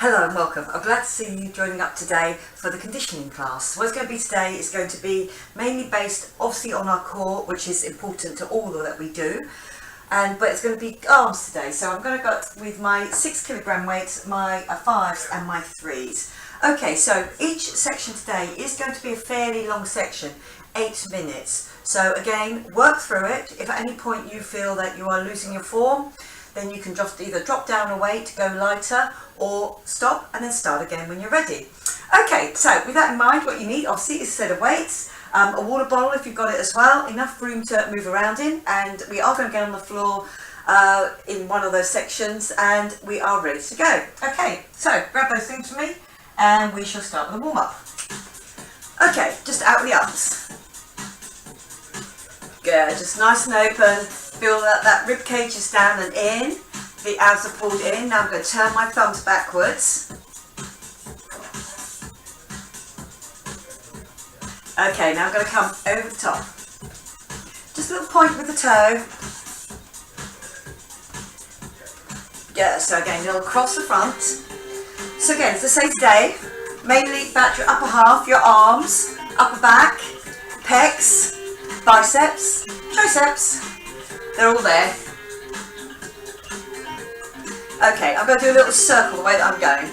Hello and welcome. I'm glad to see you joining up today for the conditioning class. What it's going to be today is going to be mainly based obviously on our core, which is important to all that we do, but it's going to be arms today. So I'm going to go with my 6 kilogram weights, my 5s and my 3s. Okay, so each section today is going to be a fairly long section, 8 minutes. So again, work through it. If at any point you feel that you are losing your form, then you can just either drop down a weight, go lighter, or stop and then start again when you're ready. Okay, so with that in mind, what you need obviously is a set of weights, a water bottle if you've got it as well, enough room to move around in, and we are going to get on the floor in one of those sections, and we are ready to go. Okay, so grab those things for me and we shall start with a warm-up. Okay, just out with the arms. Good, just nice and open. Feel that rib cage is down and in. The abs are pulled in. Now I'm going to turn my thumbs backwards. Okay, now I'm going to come over the top. Just a little point with the toe. Yeah, so again, a little across the front. So again, as I say today, mainly back your upper half, your arms, upper back, pecs, biceps, triceps. They're all there. Okay, I'm going to do a little circle the way that I'm going.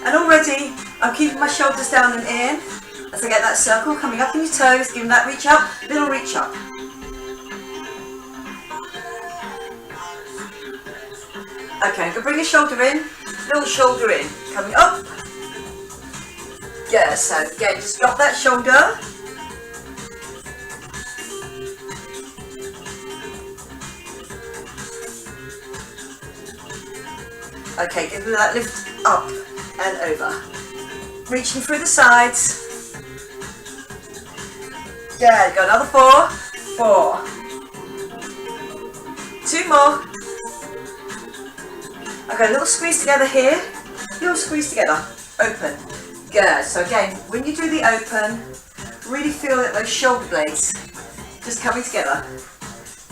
And already, I'm keeping my shoulders down and in. As I get that circle, coming up on your toes, giving that reach up, little reach up. Okay, I'm going to bring your shoulder in, little shoulder in. Coming up. Yeah, so again, just drop that shoulder. Okay, give me that lift up and over. Reaching through the sides. Yeah, go another 4. 4. 2 more. Okay, a little squeeze together here. Little squeeze together. Open. Good. So again, when you do the open, really feel that those shoulder blades just coming together.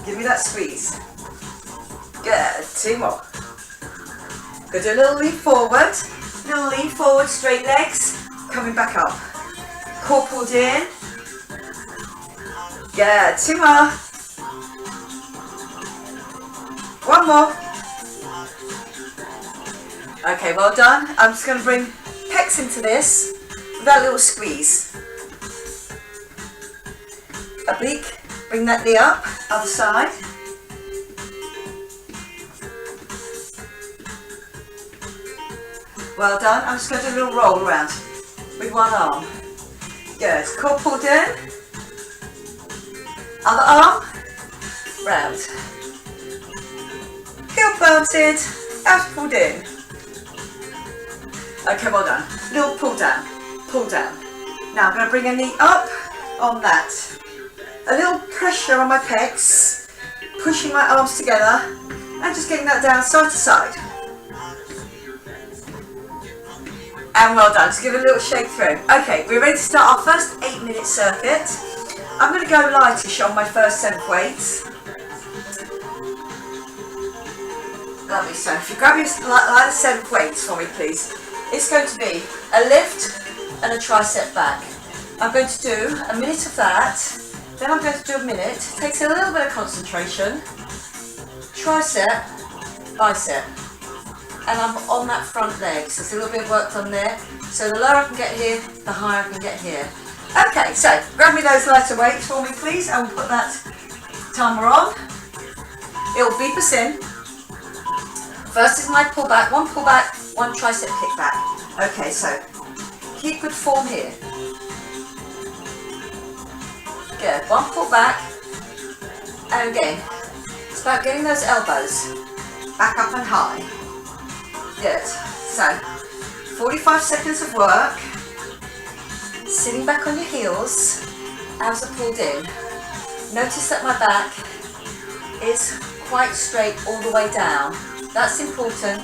Give me that squeeze. Good. 2 more. Go do a little lean forward, straight legs, coming back up. Core pulled in. Yeah, 2 more. 1 more. Okay, well done. I'm just going to bring pecs into this with that little squeeze. Oblique, bring that knee up, other side. Well done. I'm just going to do a little roll around with one arm. Good. Core pulled in. Other arm. Round. Heel planted. Abs pulled in. Okay, well done. Little pull down. Pull down. Now I'm going to bring a knee up on that. A little pressure on my pecs. Pushing my arms together. And just getting that down side to side. And well done, just give it a little shake through. Okay, we're ready to start our first 8-minute circuit. I'm going to go lightish on my first set of weights. Lovely, so if you grab your lighter set of weights for me please. It's going to be a lift and a tricep back. I'm going to do a minute of that, then I'm going to do a minute. It takes a little bit of concentration. Tricep, bicep. And I'm on that front leg, so there's a little bit of work done there. So the lower I can get here, the higher I can get here. Okay, so grab me those lighter weights for me please, and we'll put that timer on. It'll beep us in. First is my pullback, 1 pullback, 1 tricep kickback. Okay, so keep good form here. Good, 1 pullback, and again, it's about getting those elbows back up and high. Good. So, 45 seconds of work. Sitting back on your heels. Abs are pulled in. Notice that my back is quite straight all the way down. That's important.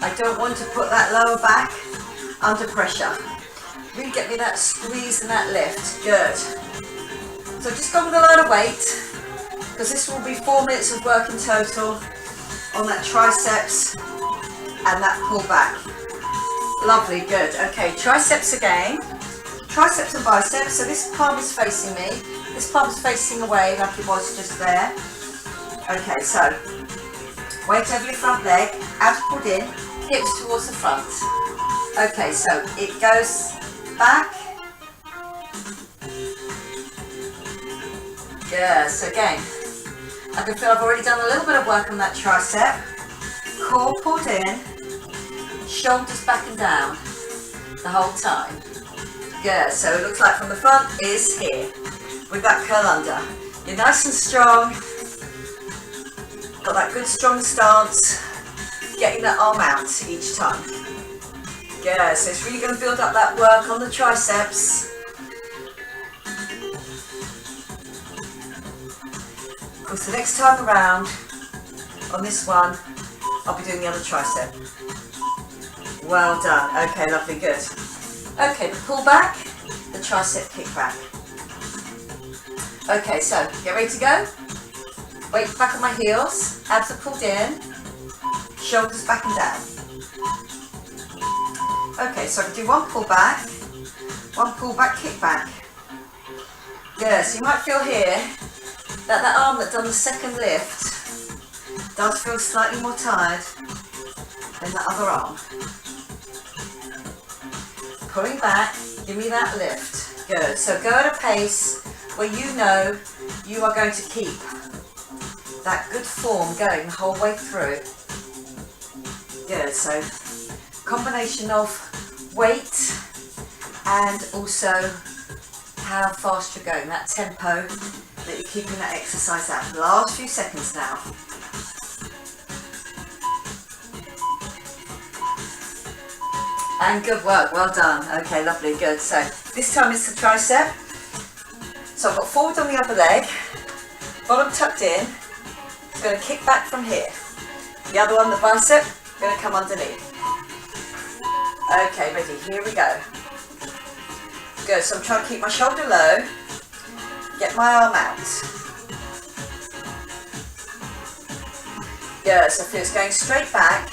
I don't want to put that lower back under pressure. Really get me that squeeze and that lift. Good. So just go with a lighter weight, because this will be 4 minutes of work in total on that triceps and that pull back. Lovely, good. Okay, triceps again. Triceps and biceps. So this palm is facing me. This palm is facing away like it was just there. Okay, so weight over your front leg, abs pulled in, hips towards the front. Okay, so it goes back. Yes, again. I can feel I've already done a little bit of work on that tricep. Core pulled in, shoulders back and down the whole time. Good, so it looks like from the front is here with that curl under. You're nice and strong, got that good strong stance, getting that arm out each time. Good, so it's really going to build up that work on the triceps. Of course, the next time around on this one, I'll be doing the other tricep. Well done. Okay, lovely, good. Okay, the pull back, the tricep kickback. Okay, so get ready to go. Weight back on my heels, abs are pulled in, shoulders back and down. Okay, so I can do one pull back kickback. Yeah, so you might feel here that arm that done the second lift does feel slightly more tired than the other arm. Pulling back, give me that lift. Good. So go at a pace where you know you are going to keep that good form going the whole way through. Good. So combination of weight and also how fast you're going, that tempo that you're keeping that exercise at for the last few seconds now. And good work, well done. Okay, lovely, good. So this time it's the tricep. So I've got forward on the other leg, bottom tucked in. It's going to kick back from here. The other one, the bicep, going to come underneath. Okay, ready, here we go. Good, so I'm trying to keep my shoulder low, get my arm out. Good, so feel it's going straight back.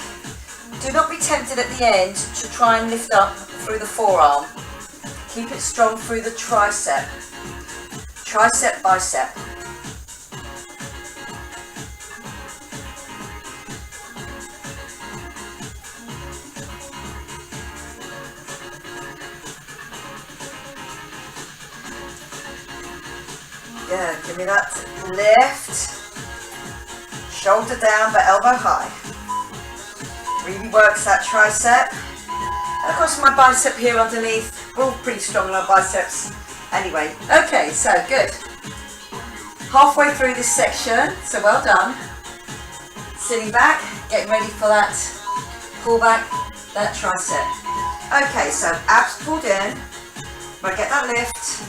Do not be tempted at the end to try and lift up through the forearm. Keep it strong through the tricep. Tricep, bicep. Good, give me that lift. Shoulder down but elbow high. Really works that tricep. And of course my bicep here underneath. We're all pretty strong on our biceps. Anyway, okay, so good. Halfway through this section, so well done. Sitting back, getting ready for that pull back, that tricep. Okay, so abs pulled in. But get that lift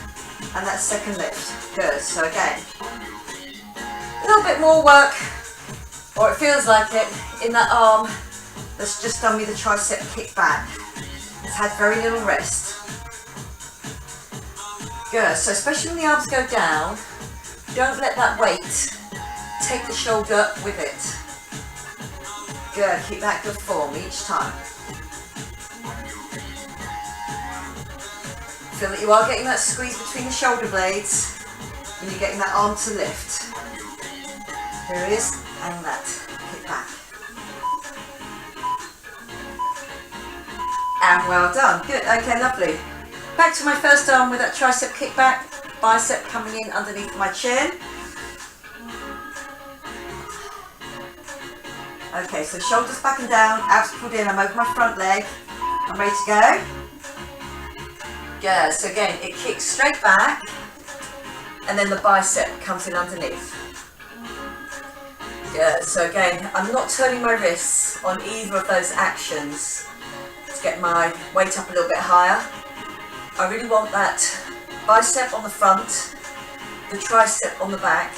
and that second lift. Good, so again, a little bit more work, or it feels like it, in that arm that's just done me the tricep kick back. It's had very little rest. Good, so especially when the arms go down, don't let that weight take the shoulder with it. Good, keep that good form each time. Feel that you are getting that squeeze between the shoulder blades and you're getting that arm to lift. Here it is, and that kick back. And well done, good, okay, lovely. Back to my first arm with that tricep kickback, bicep coming in underneath my chin. Okay, so shoulders back and down, abs pulled in, I'm over my front leg. I'm ready to go. Good, so again, it kicks straight back, and then the bicep comes in underneath. Good, so again, I'm not turning my wrists on either of those actions to get my weight up a little bit higher. I really want that bicep on the front, the tricep on the back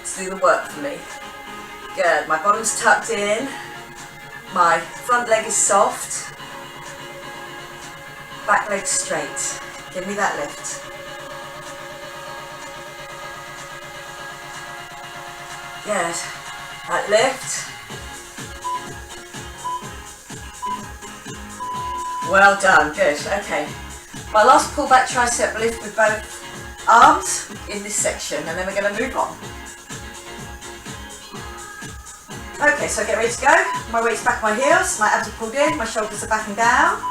to do the work for me. Good, my bottom's tucked in, my front leg is soft, back leg straight. Give me that lift. Good, that lift. Well done, good, okay. My last pull back tricep lift with both arms in this section, and then we're going to move on. Okay, so get ready to go. My weight's back on my heels, my abs are pulled in, my shoulders are back and down.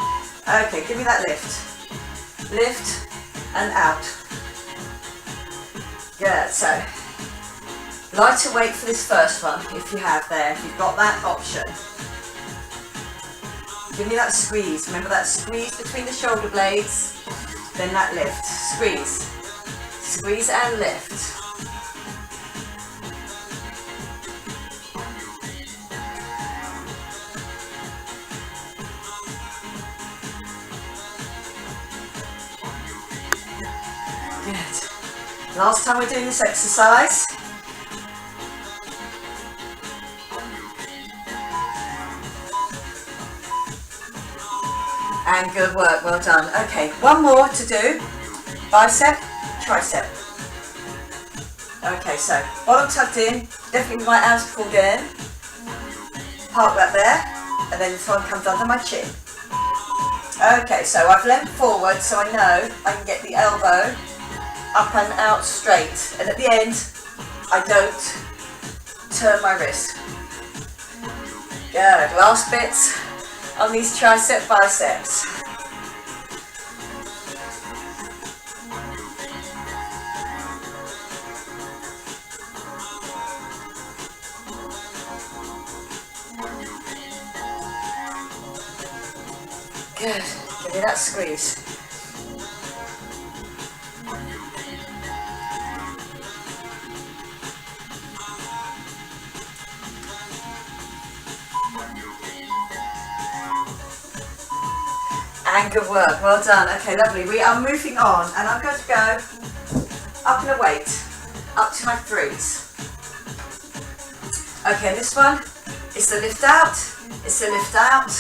Okay, give me that lift. Lift and out. Good, so lighter weight for this first one, if you have there, if you've got that option. Give me that squeeze. Remember that squeeze between the shoulder blades, then that lift. Squeeze. Squeeze and lift. Good. Last time we're doing this exercise. And good work, well done. Okay, one more to do. Bicep, tricep. Okay, so bottom tucked in, definitely my abs pulled in. Park that there, and then this one comes under my chin. Okay, so I've leant forward so I know I can get the elbow up and out straight. And at the end, I don't turn my wrist. Good, last bit on these tricep biceps. Good, give me that squeeze. And good work, well done. Okay, lovely. We are moving on, and I'm going to go up in a weight, up to my threes. Okay, this one is the lift out, it's the lift out,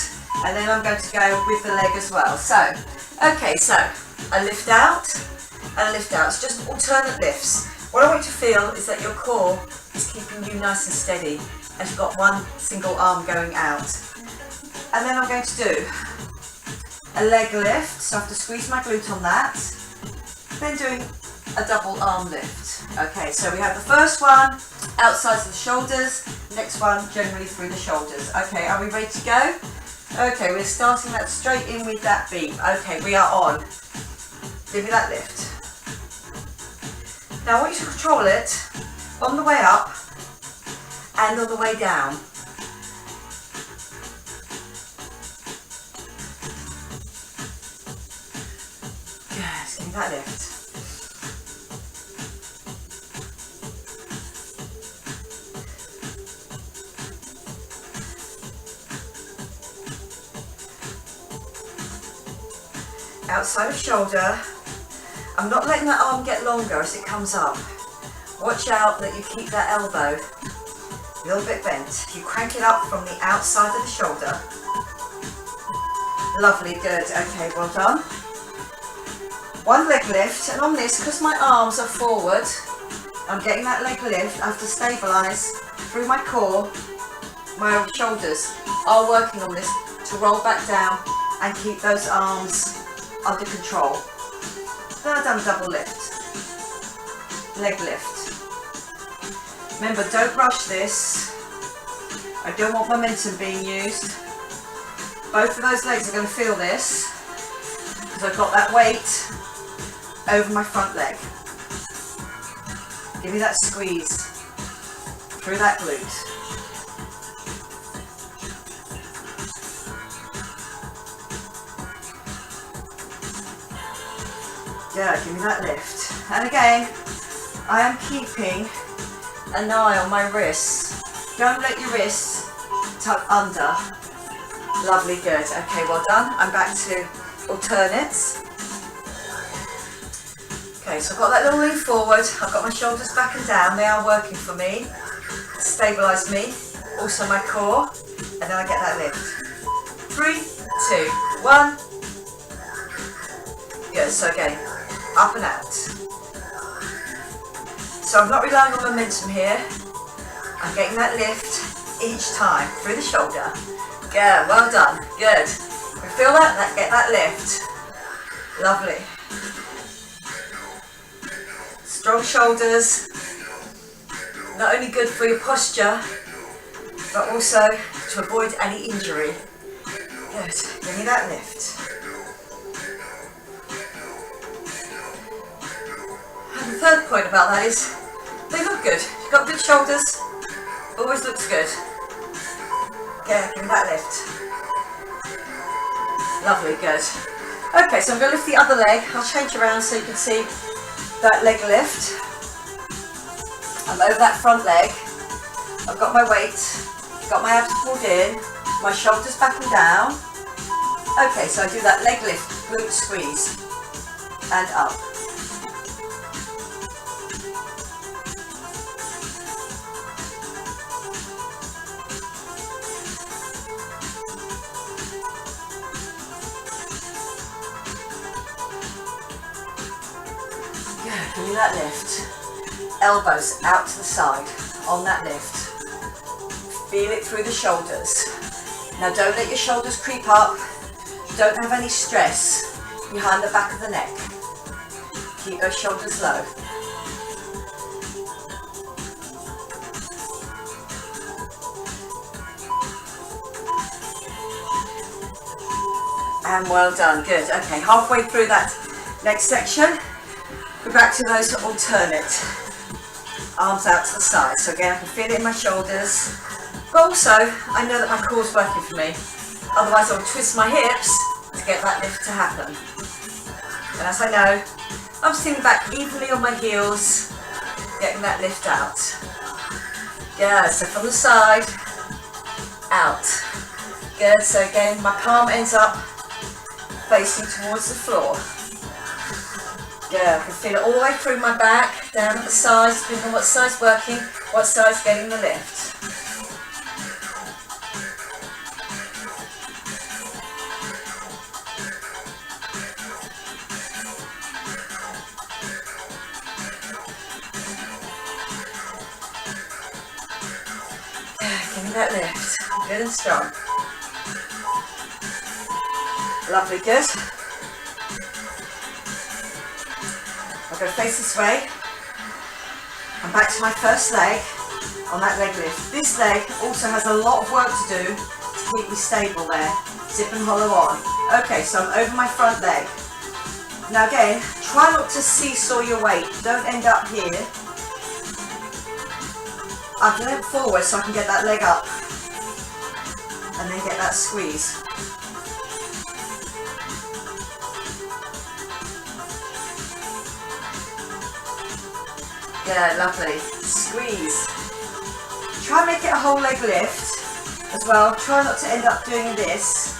and then I'm going to go with the leg as well. So, okay, so a lift out and a lift out. It's just alternate lifts. What I want you to feel is that your core is keeping you nice and steady, and you've got one single arm going out. And then I'm going to do a leg lift, so I have to squeeze my glute on that, then doing a double arm lift. Okay, so we have the first one outside of the shoulders, next one generally through the shoulders. Okay, are we ready to go? Okay, we're starting that straight in with that beam. Okay, we are on. Give me that lift. Now I want you to control it on the way up and on the way down. Yes, give me that lift. Outside of shoulder. I'm not letting that arm get longer as it comes up. Watch out that you keep that elbow a little bit bent. You crank it up from the outside of the shoulder. Lovely, good. Okay, well done. One leg lift, and on this, because my arms are forward, I'm getting that leg lift. I have to stabilise through my core. My shoulders are working on this to roll back down and keep those arms under control. Then I've done a double lift, leg lift. Remember, don't rush this. I don't want momentum being used. Both of those legs are going to feel this because I've got that weight over my front leg. Give me that squeeze through that glute. Yeah, give me that lift. And again, I am keeping an eye on my wrists. Don't let your wrists tuck under. Lovely, good. Okay, well done. I'm back to alternates. Okay, so I've got that little lean forward. I've got my shoulders back and down. They are working for me. Stabilise me. Also my core. And then I get that lift. 3, 2, 1. Good, so again. Up and out. So I'm not relying on momentum here. I'm getting that lift each time through the shoulder. Yeah, well done. Good. We've Feel that? Get that lift. Lovely. Strong shoulders. Not only good for your posture, but also to avoid any injury. Good. Give me that lift. And the third point about that is they look good. You've got good shoulders. Always looks good. Yeah, give me that lift. Lovely, good. Okay, so I'm going to lift the other leg. I'll change around so you can see that leg lift. I'm over that front leg. I've got my weight, got my abs pulled in, my shoulders back and down. Okay, so I do that leg lift, glute squeeze, and up. Good, give me that lift. Elbows out to the side on that lift. Feel it through the shoulders. Now don't let your shoulders creep up. Don't have any stress behind the back of the neck. Keep those shoulders low. And well done, good. Okay, halfway through that next section, we're back to those alternate. Arms out to the side. So again, I can feel it in my shoulders. But also, I know that my core's working for me. Otherwise, I'll twist my hips to get that lift to happen. And as I know, I'm sitting back evenly on my heels, getting that lift out. Good, so from the side, out. Good, so again, my palm ends up facing towards the floor. Good, I can feel it all the way through my back, down at the sides, depending on what side's working, what side's getting the lift. Give me that lift, good and strong. Lovely, good. I'm going to face this way. I'm back to my first leg on that leg lift. This leg also has a lot of work to do to keep me stable there. Zip and hollow on. Okay, so I'm over my front leg. Now again, try not to seesaw your weight. Don't end up here. I've leant forward so I can get that leg up and then get that squeeze. Yeah, lovely. Squeeze. Try and make it a whole leg lift as well. Try not to end up doing this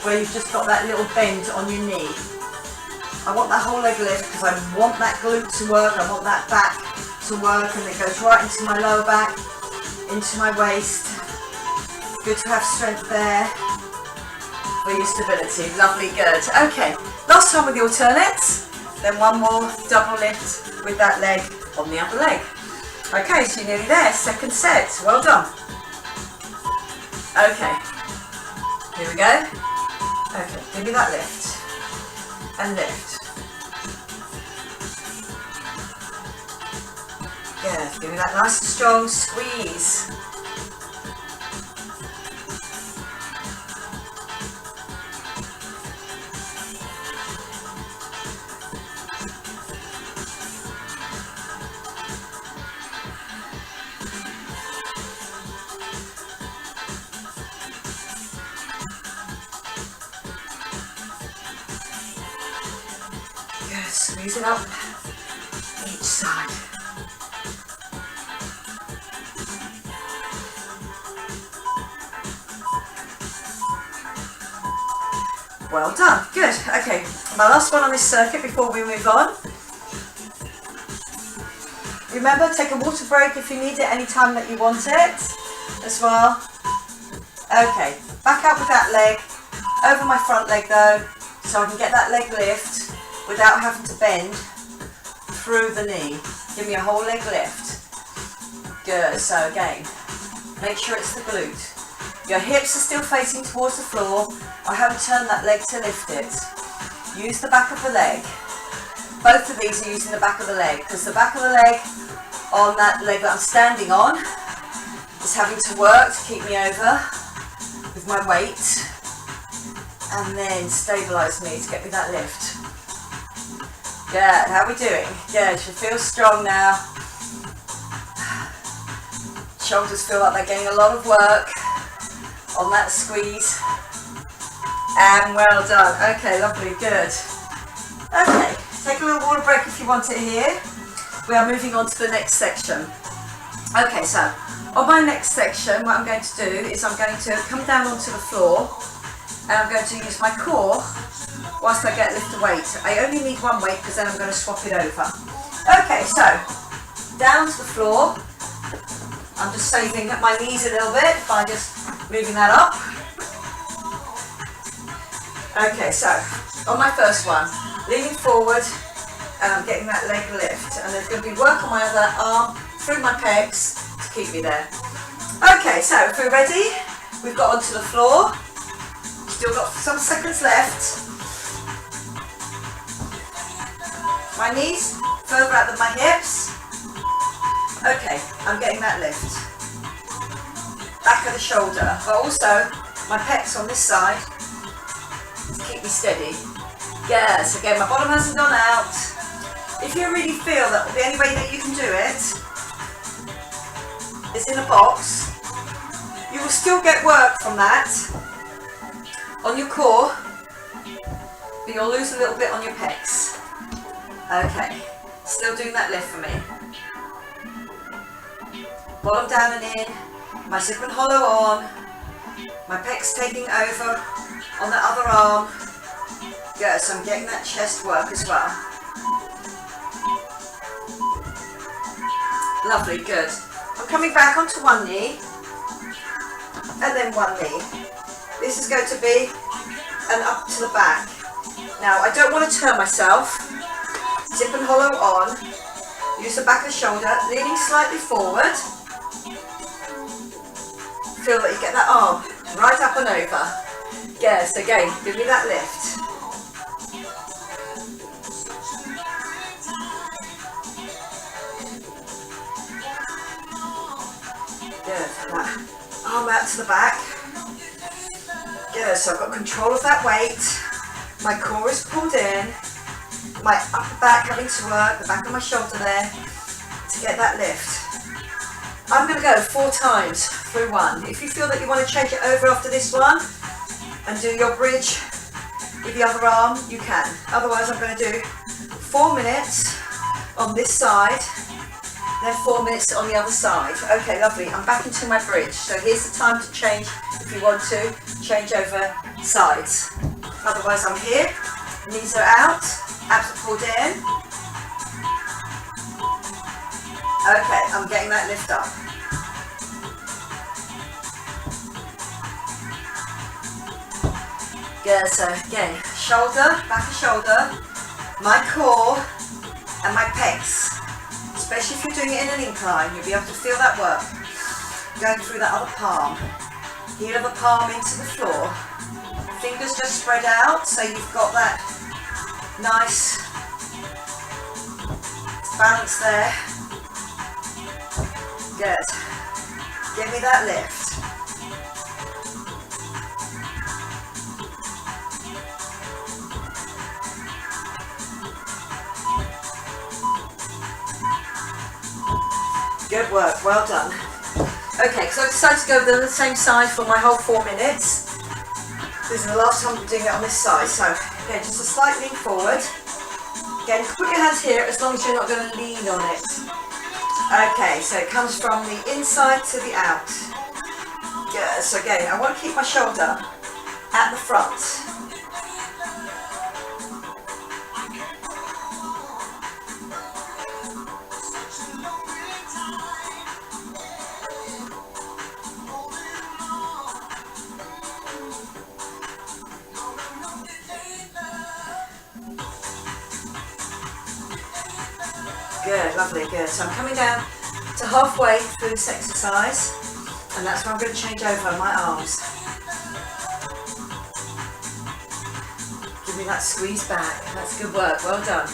where you've just got that little bend on your knee. I want that whole leg lift because I want that glute to work. I want that back to work, and it goes right into my lower back, into my waist. Good to have strength there for your stability. Lovely, good. Okay, last time with the alternates, then one more double lift with that leg on the other leg. Okay, so you're nearly there. Second set. Well done. Okay, here we go. Okay, give me that lift and lift. Good, give me that nice and strong squeeze. Good, squeeze it up each side. Well done, good. Okay, my last one on this circuit before we move on. Remember, take a water break if you need it anytime that you want it as well. Okay, back out with that leg, over my front leg though, so I can get that leg lift without having to bend through the knee. Give me a whole leg lift. Good, so again, make sure it's the glute. Your hips are still facing towards the floor. I haven't turned that leg to lift it. Use the back of the leg. Both of these are using the back of the leg because the back of the leg on that leg that I'm standing on is having to work to keep me over with my weight and then stabilise me to get me that lift. Good, how are we doing? Good, you feel strong now. Shoulders feel like they're getting a lot of work on that squeeze. And well done. Okay, lovely, good. Okay, take a little water break if you want it here. We are moving on to the next section. Okay, so on my next section, what I'm going to do is I'm going to come down onto the floor and I'm going to use my core whilst I lift the weight. I only need one weight because then I'm going to swap it over. Okay, so down to the floor. I'm just saving my knees a little bit by just moving that up. Okay, so on my first one, leaning forward and I'm getting that leg lift. And there's going to be work on my other arm through my pegs to keep me there. Okay, so if we're ready, we've got onto the floor. Still got some seconds left. My knees further out than my hips. Okay, I'm getting that lift. Back of the shoulder, but also my pecs on this side to keep me steady. Yes, again, my bottom hasn't gone out. If you really feel that the only way that you can do it is in a box, you will still get work from that on your core, but you'll lose a little bit on your pecs. Okay, still doing that lift for me. Bottom down and in, my zip and hollow on, my pecs taking over on the other arm. Good, so I'm getting that chest work as well. Lovely, good. I'm coming back onto one knee and then one knee. This is going to be an up to the back. Now I don't want to turn myself. Zip and hollow on. Use the back of the shoulder, leaning slightly forward. Feel that you get that arm right up and over. Yes, again, give me that lift. Good, that arm out to the back. Good, so I've got control of that weight. My core is pulled in. My upper back having to work, the back of my shoulder there to get that lift. I'm going to go 4 times through one. If you feel that you want to change it over after this one and do your bridge with the other arm, you can. Otherwise, I'm going to do 4 minutes on this side, then 4 minutes on the other side. Okay, lovely. I'm back into my bridge. So here's the time to change if you want to change over sides. Otherwise, I'm here. Knees are out. Abs are pulled in. Okay, I'm getting that lift up. Good, so again, shoulder, back of shoulder, my core and my pecs. Especially if you're doing it in an incline, you'll be able to feel that work. Going through that other palm. Heel of the palm into the floor. Fingers just spread out so you've got that nice balance there. Good. Give me that lift. Good work, well done. Okay, so I decided to go the same side for my whole 4 minutes. This is the last time I'm doing it on this side, so again, just a slight lean forward. Again, you can put your hands here as long as you're not going to lean on it. Okay, so it comes from the inside to the out. Good, so again, I want to keep my shoulder at the front. Good, lovely, good. So I'm coming down to halfway through this exercise. And that's where I'm going to change over my arms. Give me that squeeze back. That's good work. Well done.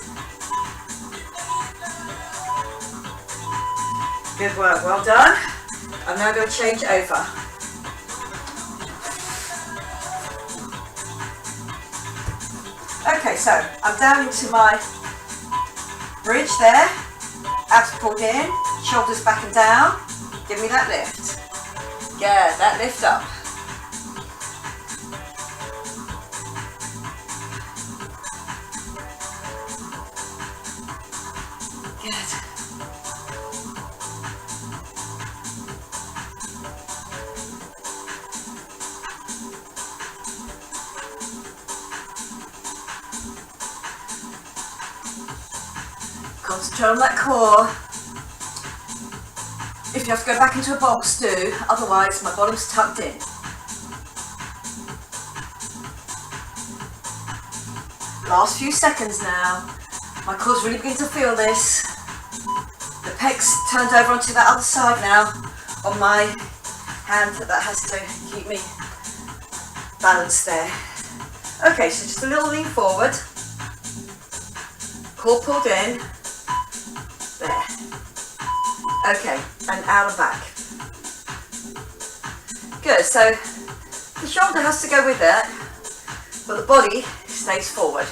Good work. Well done. I'm now going to change over. Okay, so I'm down into my bridge there. Abs pulled in. Shoulders back and down. Give me that lift. Yeah, that lift up. Good. Concentrate on that core. If you have to go back into a box, do. Otherwise, my bottom's tucked in. Last few seconds now. My core's really beginning to feel this. The pecs turned over onto that other side now on my hand that has to keep me balanced there. Okay, so just a little lean forward. Core pulled in. There. Okay, and out and back. Good, so the shoulder has to go with it, but the body stays forward.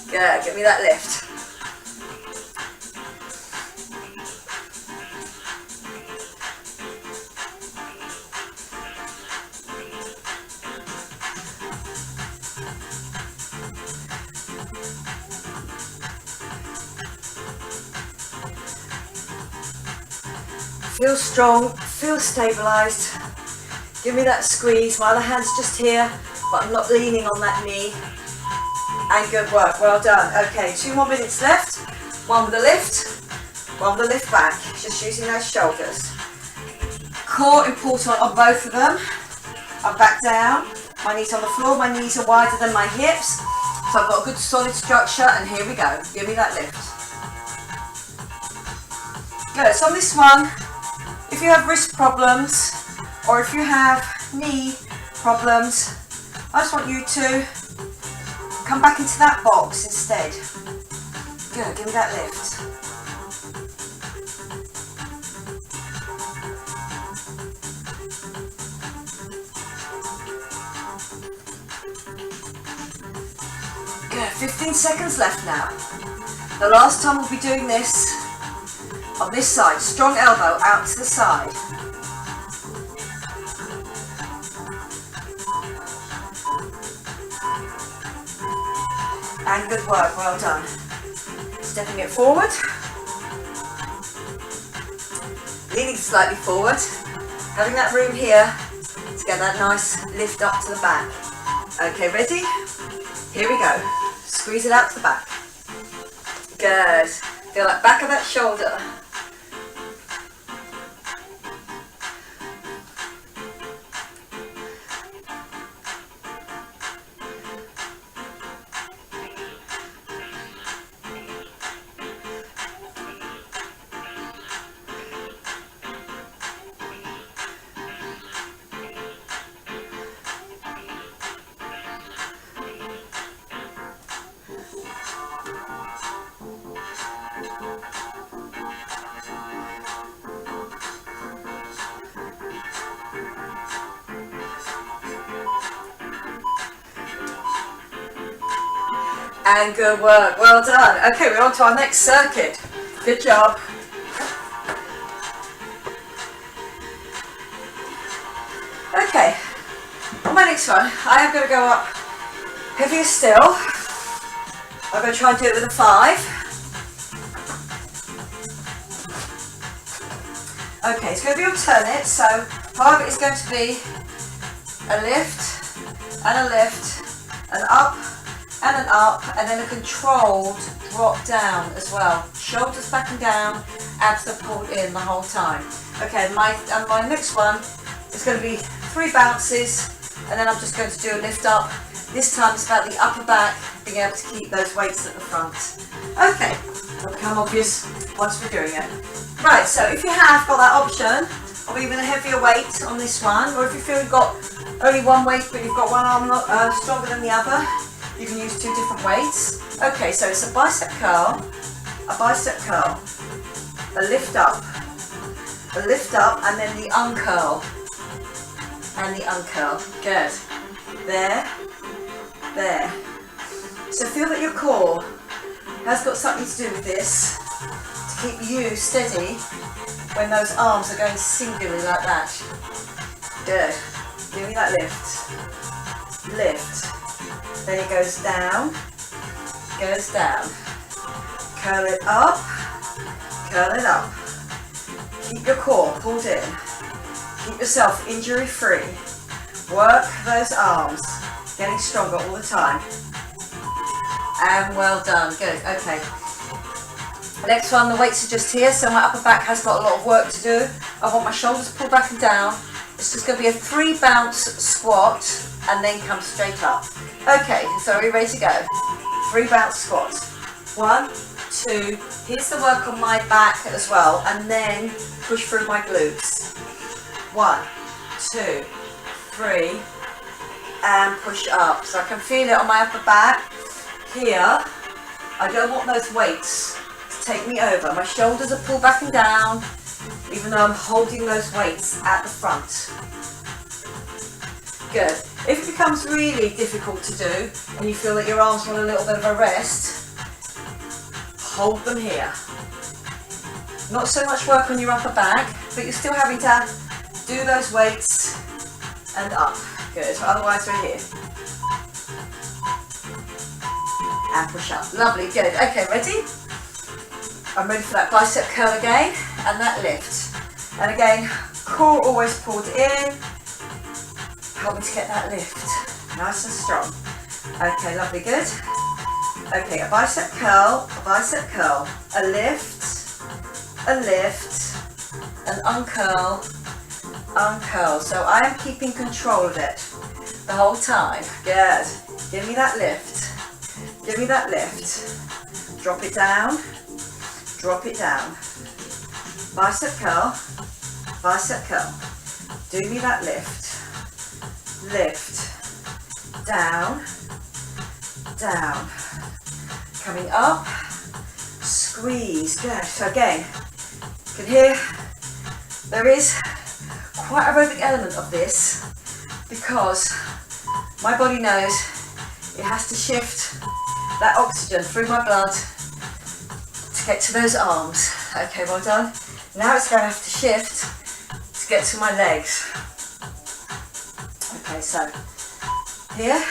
Good, give me that lift. Feel strong, feel stabilised. Give me that squeeze. My other hand's just here, but I'm not leaning on that knee. And good work, well done. Okay, 2 more minutes left. One with a lift, one with a lift back. Just using those shoulders. Core important on both of them. I'm back down. My knees on the floor, my knees are wider than my hips. So I've got a good solid structure, and here we go. Give me that lift. Good, so on this one, if you have wrist problems, or if you have knee problems, I just want you to come back into that box instead. Good, give me that lift. Good, 15 seconds left now. The last time we'll be doing this on this side. Strong elbow out to the side. And good work, well done. Stepping it forward. Leaning slightly forward. Having that room here to get that nice lift up to the back. Okay, ready? Here we go. Squeeze it out to the back. Good. Feel that back of that shoulder. And good work, well done. Okay, we're on to our next circuit. Good job. Okay, on my next one, I am going to go up heavier still. I'm going to try and do it with a 5. Okay, it's going to be alternate, so part of it is going to be a lift, and up, and an up, and then a controlled drop down as well. Shoulders back and down, abs are pulled in the whole time. Okay, my next one is going to be 3 bounces, and then I'm just going to do a lift up This time it's about the upper back, being able to keep those weights at the front. Okay, it'll become obvious once we're doing it. Right, so if you have got that option of even a heavier weight on this one, or if you feel you've got only one weight but you've got one arm stronger than the other, you can use two different weights. Okay, so it's a bicep curl, a lift up, and then the uncurl, and the uncurl. Good. There. So feel that your core has got something to do with this, to keep you steady when those arms are going singularly like that. Good. Give me that lift. Then it goes down. Curl it up. Keep your core pulled in. Keep yourself injury free. Work those arms, getting stronger all the time. And well done, good, okay. Next one, the weights are just here, so my upper back has got a lot of work to do. I want my shoulders pulled back and down. It's just going to be a 3 bounce squat and then come straight up. Okay, so are we ready to go? 3 bounce squat. 1, 2, here's the work on my back as well, and then push through my glutes. 1, 2, 3, and push up. So I can feel it on my upper back. Here, I don't want those weights to take me over. My shoulders are pulled back and down, even though I'm holding those weights at the front. Good. If it becomes really difficult to do, and you feel that your arms want a little bit of a rest, hold them here. Not so much work on your upper back, but you're still having to do those weights and up. Good. Otherwise we're here. And push up. Lovely. Good. Okay, ready? I'm ready for that bicep curl again and that lift. And again, core always pulled in. Help me to get that lift. Nice and strong. Okay, lovely. Good. Okay, a bicep curl, a lift, an uncurl, So I am keeping control of it the whole time. Good. Give me that lift. Drop it down. Bicep curl. Do me that lift. Down. Coming up. Squeeze. Good. So again, you can hear there is quite a aerobic element of this because my body knows it has to shift that oxygen through my blood to get to those arms. Okay, well done. Now it's going to have to shift to get to my legs. Okay, so here.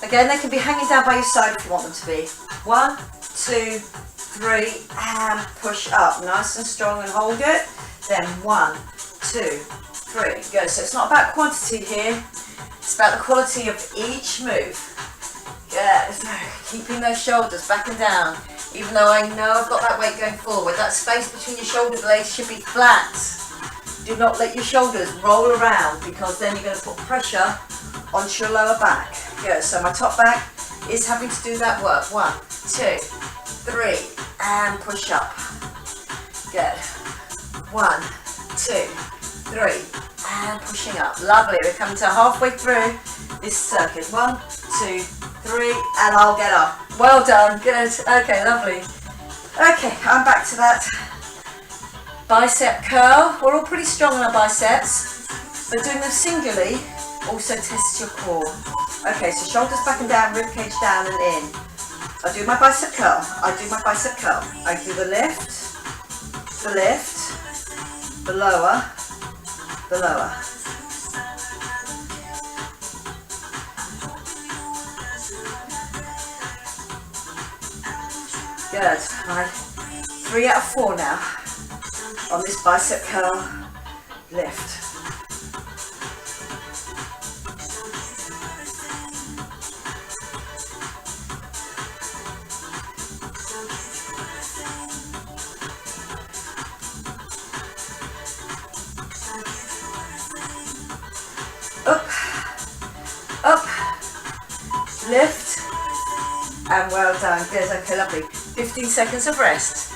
Again, they can be hanging down by your side if you want them to be. 1, 2, 3, and push up. Nice and strong and hold it. Then 1, 2, 3. Good. So it's not about quantity here. It's about the quality of each move. Good. So keeping those shoulders back and down. Even though I know I've got that weight going forward, that space between your shoulder blades should be flat. Do not let your shoulders roll around because then you're going to put pressure onto your lower back. Good. So my top back is having to do that work. 1, 2, 3, and push up. Good. 1, 2, 3, and pushing up. Lovely. We're coming to halfway through this circuit. 1, 2, 3, and I'll get up. Well done. Good. Okay, lovely. Okay, I'm back to that bicep curl. We're all pretty strong on our biceps, but doing them singularly also tests your core. Okay, so shoulders back and down, rib cage down and in. I do my bicep curl. I do the lift, the lower. Good. Right. 3 out of 4 now on this bicep curl lift. Up, lift, and well done. Good, okay, lovely. 15 seconds of rest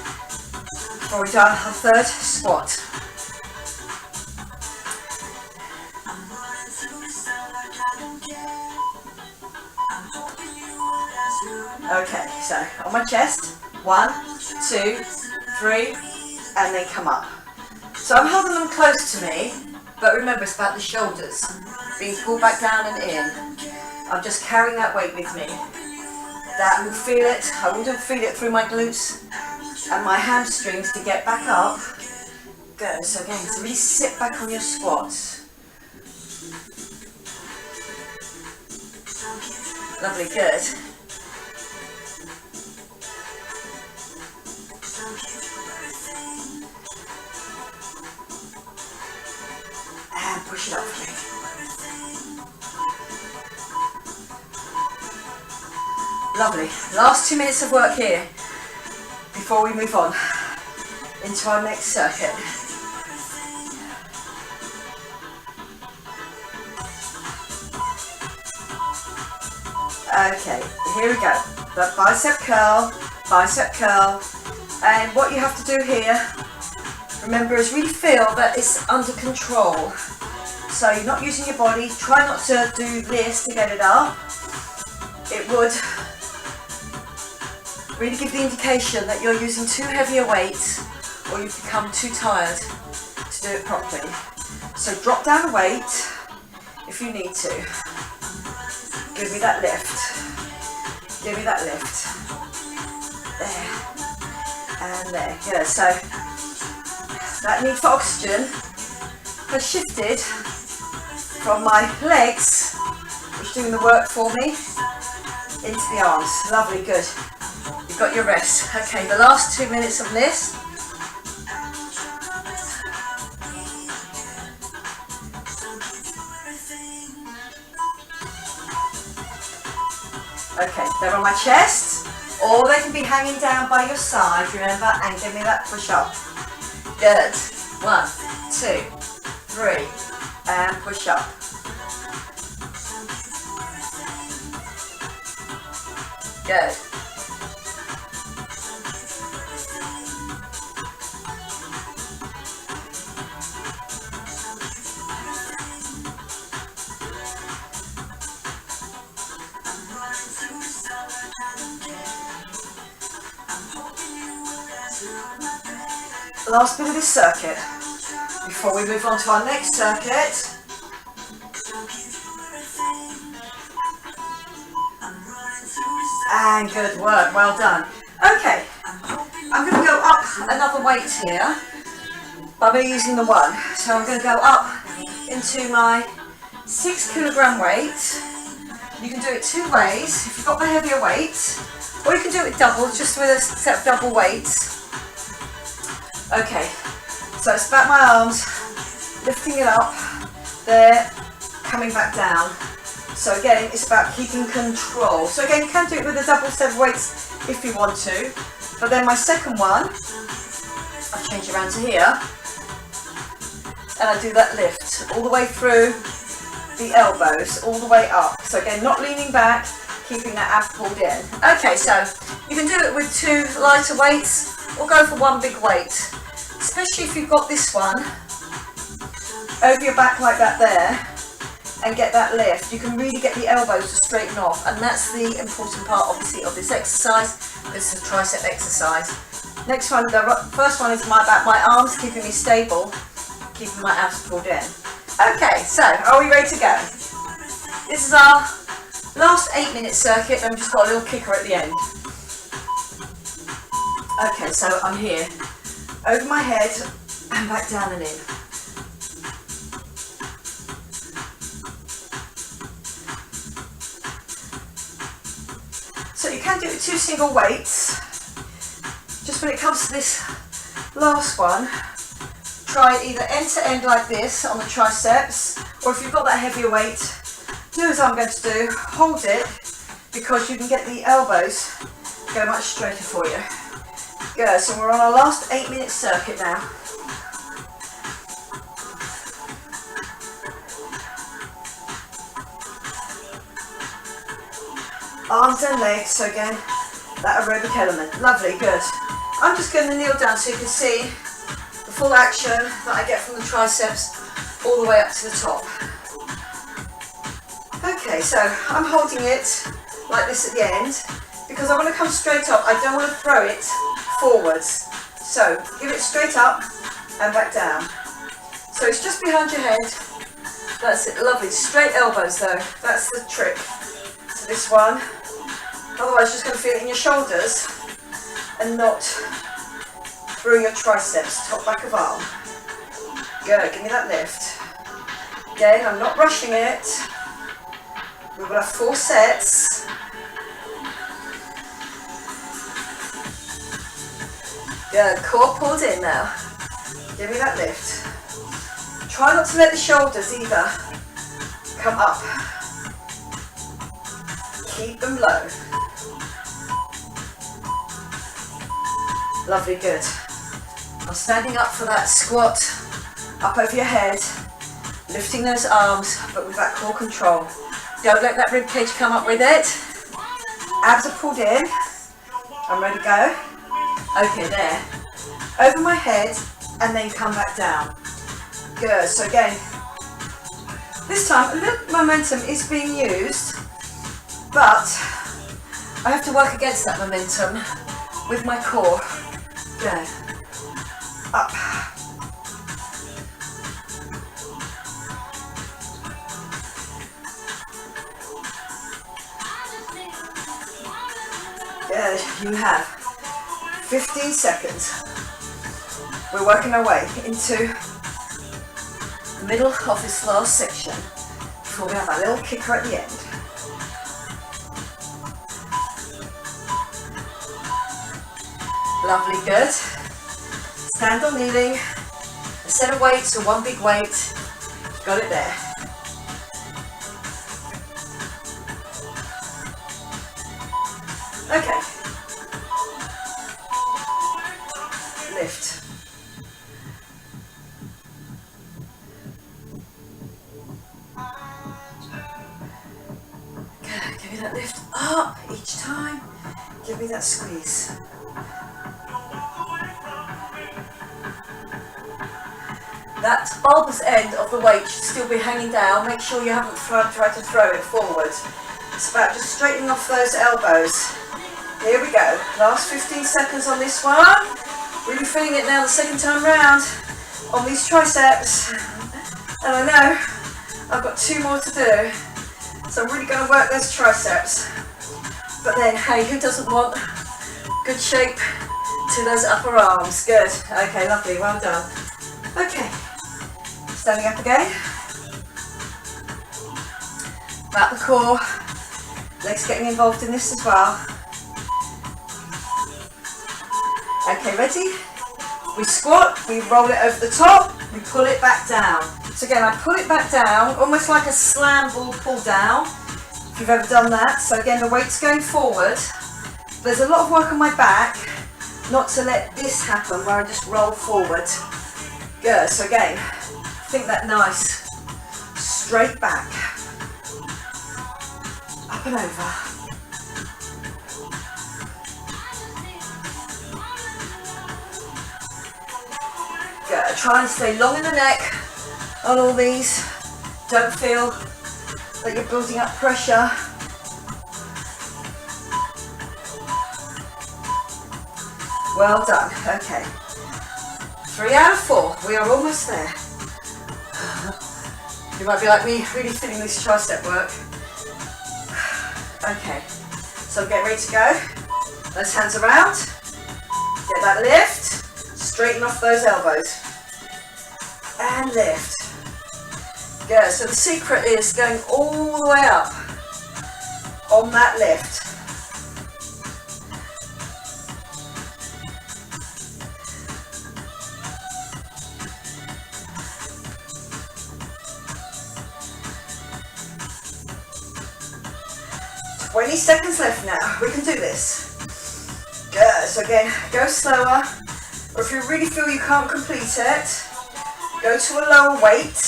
before we do our third squat. Okay, so on my chest, 1, 2, 3, and then come up. So I'm holding them close to me, but remember it's about the shoulders being pulled back down and in. I'm just carrying that weight with me. That will feel it. I want to feel it through my glutes and my hamstrings to get back up. Good. So again, so really sit back on your squats. Lovely. Good. And push it up for me. Lovely. Last 2 minutes of work here before we move on into our next circuit. Okay, here we go. The bicep curl, and what you have to do here, remember, is really feel that it's under control. So you're not using your body. Try not to do this to get it up. It would really give the indication that you're using too heavy a weight or you've become too tired to do it properly. So drop down the weight if you need to. Give me that lift. Give me that lift. There. And there. Good. So that need for oxygen has shifted from my legs, which are doing the work for me, into the arms. Lovely. Good. You've got your rest. Okay, the last 2 minutes of this. Okay, they're on my chest, or they can be hanging down by your side, remember, and give me that push up. Good. 1, 2, 3, and push up. Good. Last bit of this circuit before we move on to our next circuit. And good work, well done. Okay, I'm going to go up another weight here, but I'm using the 1. So I'm going to go up into my 6 kilogram weight. You can do it 2 ways. If you've got the heavier weight, or you can do it double, just with a set of double weights. Okay, so it's about my arms, lifting it up, there, coming back down. So again, it's about keeping control. So again, you can do it with a double set of weights if you want to. But then my second one, I change it around to here, and I do that lift all the way through the elbows, all the way up. So again, not leaning back, keeping that ab pulled in. Okay, so you can do it with 2 lighter weights, or go for 1 big weight. Especially if you've got this one over your back like that there, and get that lift, you can really get the elbows to straighten off, and that's the important part obviously of this exercise. This is a tricep exercise. Next one, the first one is about my arms, keeping me stable, keeping my abs pulled in. Okay, so are we ready to go? This is our last 8-minute circuit, and we've just got a little kicker at the end. Okay, so I'm here, over my head and back down and in. So you can do it with 2 single weights. Just when it comes to this last one, try it either end to end like this on the triceps, or if you've got that heavier weight, do as I'm going to do, hold it, because you can get the elbows go much straighter for you. Good, so we're on our last 8-minute circuit now. arms and legs. So again, that aerobic element. Lovely, good. I'm just going to kneel down so you can see the full action that I get from the triceps all the way up to the top. Okay, so I'm holding it like this at the end because I want to come straight up. I don't want to throw it forwards. So give it straight up and back down. So it's just behind your head. That's it, lovely. Straight elbows though, that's the trick to this one. Otherwise you're just going to feel it in your shoulders and not through your triceps, top back of arm. Good, give me that lift. Again, I'm not rushing it. We will have 4 sets. Good, core pulled in now. Give me that lift. Try not to let the shoulders either come up. Keep them low. Lovely, good. I'm standing up for that squat, up over your head, lifting those arms, but with that core control. Don't let that rib cage come up with it. Abs are pulled in. I'm ready to go. Okay, there. Over my head and then come back down. Good, so again, this time a little momentum is being used, but I have to work against that momentum with my core. Good. Up. Good, you have 15 seconds. We're working our way into the middle of this last section before we have our little kicker at the end. Lovely, good. Stand or kneeling, a set of weights or one big weight. Got it there. Okay. Lift. Good, give me that lift up each time. Give me that squeeze. That bulbous end of the weight should still be hanging down. Make sure you haven't tried to throw it forward. It's about just straightening off those elbows. Here we go. Last 15 seconds on this one. Really feeling it now the second time round on these triceps. And I know I've got 2 more to do. So I'm really going to work those triceps. But then, hey, who doesn't want good shape to those upper arms? Good. Okay, lovely. Well done. Okay. Standing up again. Back the core. Legs getting involved in this as well. Okay, ready? We squat, we roll it over the top, we pull it back down. So again, I pull it back down, almost like a slam ball pull down, if you've ever done that. So again, the weight's going forward. There's a lot of work on my back, not to let this happen where I just roll forward. Good, so again, think that nice, straight back, up and over. Good, try and stay long in the neck on all these. Don't feel that you're building up pressure. Well done, okay. 3 out of 4, we are almost there. You might be like me, really feeling this tricep work. Okay, so get ready to go. Those hands around, get that lift, straighten off those elbows, and lift. Good, so the secret is going all the way up on that lift. Twenty seconds left now. We can do this. Good. So again, go slower. Or if you really feel you can't complete it, go to a lower weight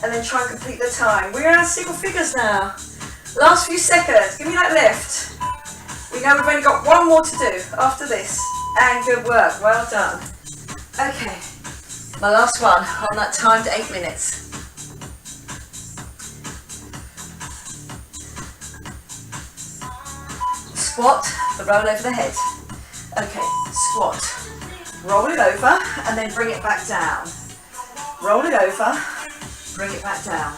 and then try and complete the time. We're in our single figures now. Last few seconds, give me that lift. We know we've only got one more to do after this. And good work, well done. Okay, my last one on that timed 8 minutes. Squat, the roll over the head. Okay, squat. Roll it over and then bring it back down. Roll it over, bring it back down.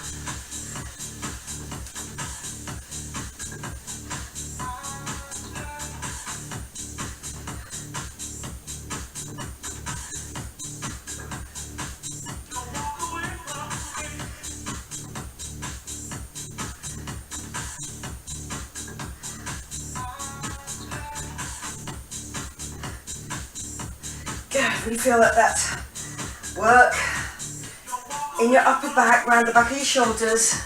Good, really feel that work in your upper back, round the back of your shoulders,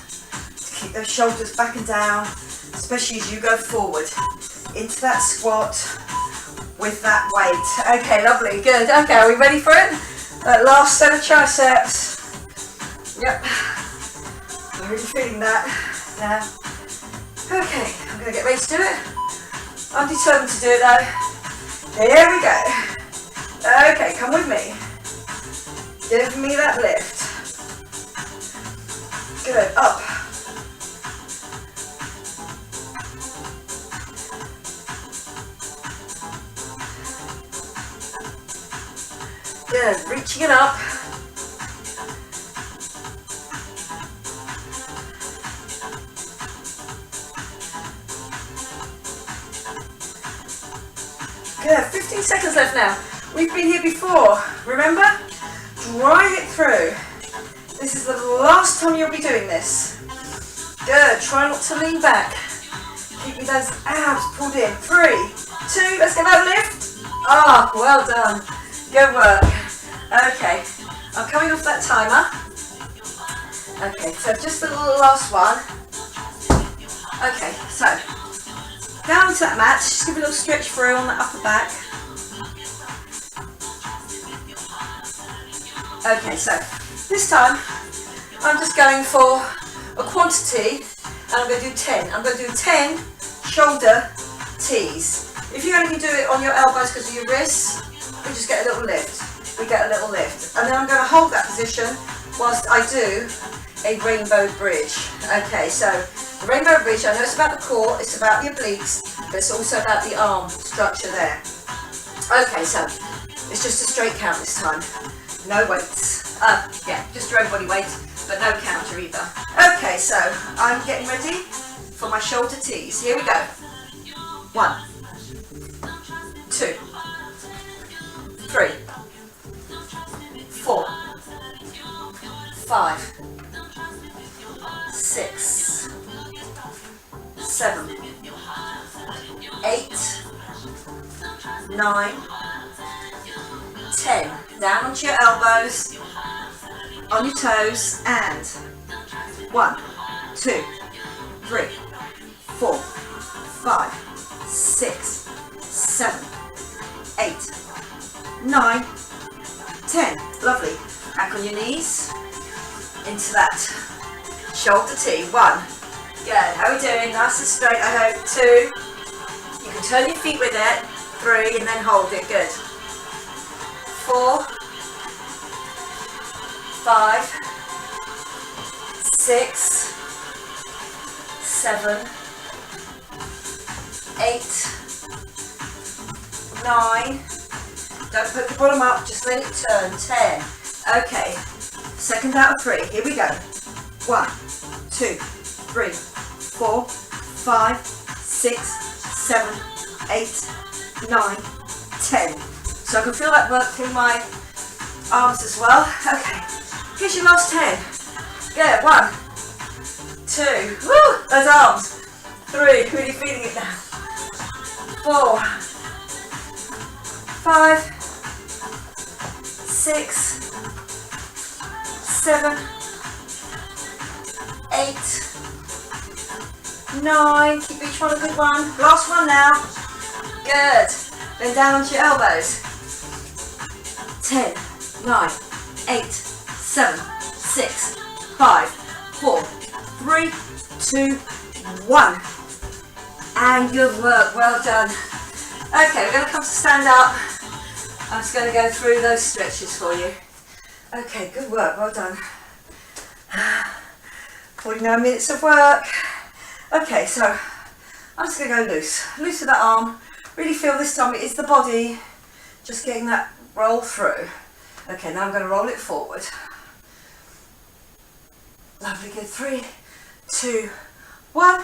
to keep those shoulders back and down, especially as you go forward into that squat with that weight. Okay, lovely, good. Okay, are we ready for it? That last set of triceps. Yep, I'm really feeling that now. Okay, I'm going to get ready to do it. I'm determined to do it though. Here we go. Okay, come with me. Give me that lift. Good, up. Good, reaching it up. Good, 15 seconds left now. We've been here before, remember? Drive it through. This is the last time you'll be doing this. Good, try not to lean back. Keep those abs pulled in. 3, 2, let's get that lift. Ah, well done. Good work. Okay, I'm coming off that timer. Okay, so just the last one. Okay, so down to that mat, just give a little stretch through on the upper back. Okay, so this time I'm just going for a quantity and I'm going to do 10. I'm going to do 10 shoulder tees. If you only do it on your elbows because of your wrists, we just get a little lift. We get a little lift. And then I'm going to hold that position whilst I do a rainbow bridge. Okay, so the rainbow bridge, I know it's about the core, it's about the obliques, but it's also about the arm structure there. Okay, so it's just a straight count this time. No weights. Yeah, just your own body weight, but no counter either. Okay, so I'm getting ready for my shoulder tees. Here we go. 1, 2, 3, 4, 5, 6, 7, 8, 9, 10. Down onto your elbows, on your toes, and 1, 2, 3, 4, 5, 6, 7, 8, 9, 10. Lovely. Back on your knees, into that shoulder tee. 1. Good. How are we doing? Nice and straight, I hope. 2. You can turn your feet with it. 3, and then hold it. Good. 4, 5, 6, 7, 8, 9. Don't put the bottom up, just let it turn. 10. Okay, second out of 3. Here we go. 1, 2, 3, 4, 5, 6, 7, 8, 9, 10. So I can feel that work through my arms as well. Okay, here's your last 10. Good, 1, 2, woo, those arms. 3, really feeling it now. 4, 5, 6, 7, 8, 9. Keep each one a good one. Last one now. Good. Then down onto your elbows. 10, 9, 8, 7, 6, 5, 4, 3, 2, 1. And good work, well done. Okay, we're going to come to stand up. I'm just going to go through those stretches for you. Okay, good work, well done. 49 minutes of work. Okay, so I'm just going to go loose. Loose with that arm. Really feel this time it is the body just getting that roll through. Okay, now I'm going to roll it forward. Lovely, good. 3, 2, 1.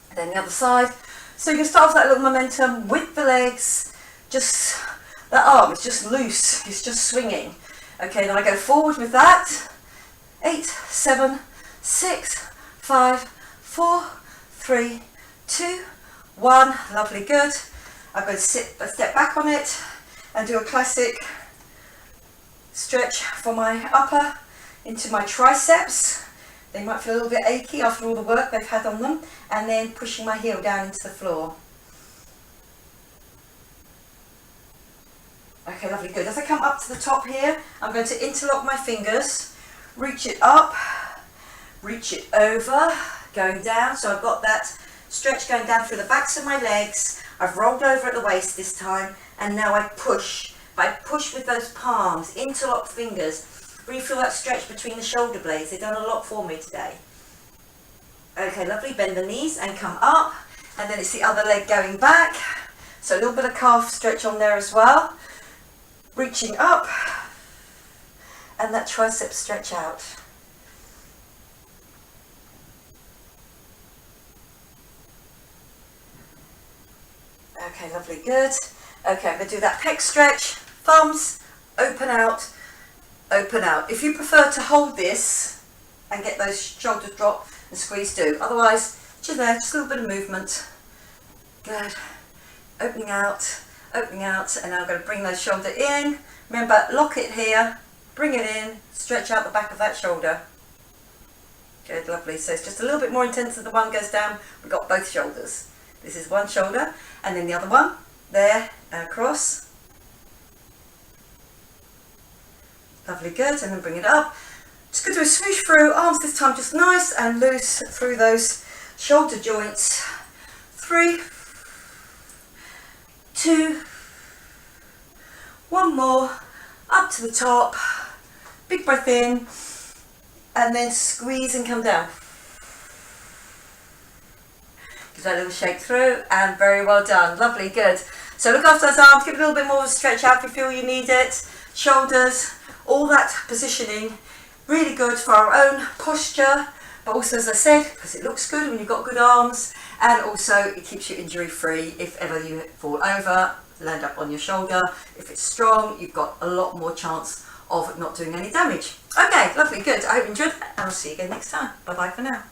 And then the other side. So you can start with that little momentum with the legs. Just that arm is just loose. It's just swinging. Okay, then I go forward with that. 8, 7, 6, 5, 4, 3, 2, 1. Lovely, good. I'm going to step back on it and do a classic stretch for my upper into my triceps. They might feel a little bit achy after all the work they've had on them, and then pushing my heel down into the floor. Okay, lovely, good. As I come up to the top here, I'm going to interlock my fingers, reach it up, reach it over, going down. So I've got that stretch going down through the backs of my legs. I've rolled over at the waist this time, and now I push. But I push with those palms, interlocked fingers. Really feel that stretch between the shoulder blades. They've done a lot for me today. Okay, lovely. Bend the knees and come up. And then it's the other leg going back. So a little bit of calf stretch on there as well. Reaching up. And that tricep stretch out. Okay, lovely, good. Okay, I'm going to do that pec stretch. Thumbs, open out, open out. If you prefer to hold this and get those shoulders drop and squeeze, do. Otherwise, just there, just a little bit of movement. Good. Opening out, and now I'm going to bring those shoulder in. Remember, lock it here, bring it in, stretch out the back of that shoulder. Good, lovely. So it's just a little bit more intense as the one goes down. We've got both shoulders. This is one shoulder, and then the other one, there, and across. Lovely, good, and then bring it up. Just going to do a swoosh through, arms this time just nice and loose through those shoulder joints. 3, 2, 1 more, up to the top, big breath in, and then squeeze and come down. Give that little shake through, and very well done. Lovely, good. So look after those arms, give it a little bit more of a stretch out if you feel you need it. Shoulders, all that positioning, really good for our own posture, but also, as I said, because it looks good when you've got good arms, and also it keeps you injury free. If ever you fall over, land up on your shoulder. If it's strong, you've got a lot more chance of not doing any damage. Okay, lovely, good. I hope you enjoyed that, and I'll see you again next time. Bye bye for now.